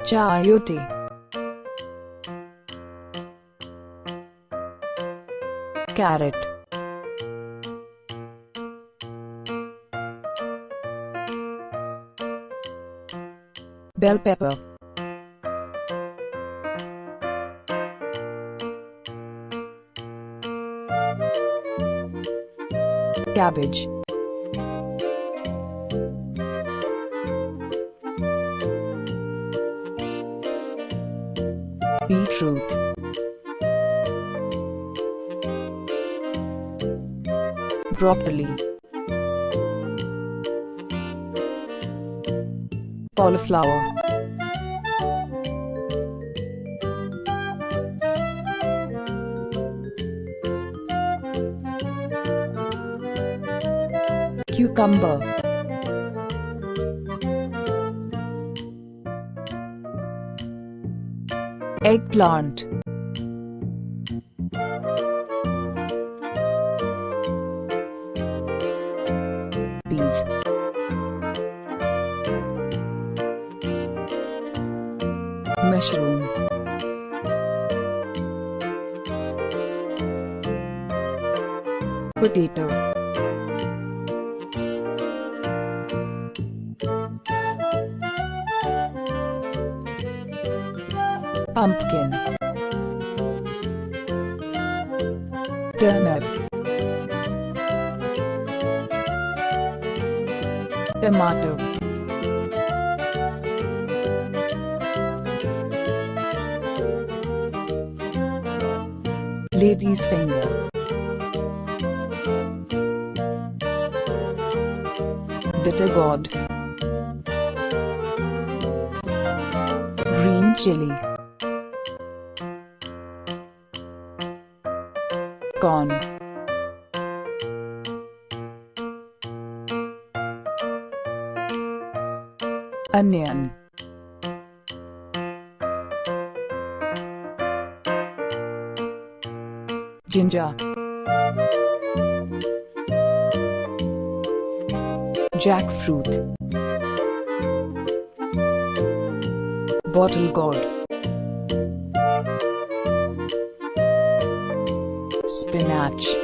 chayote, carrot, bell pepper, cabbage, beetroot, broccoli, cauliflower, cucumber, eggplant, peas, mushroom, potato, pumpkin, turnip, tomato, lady's finger, bitter gourd, green chili, corn, onion, ginger, jackfruit, bottle gourd, spinach,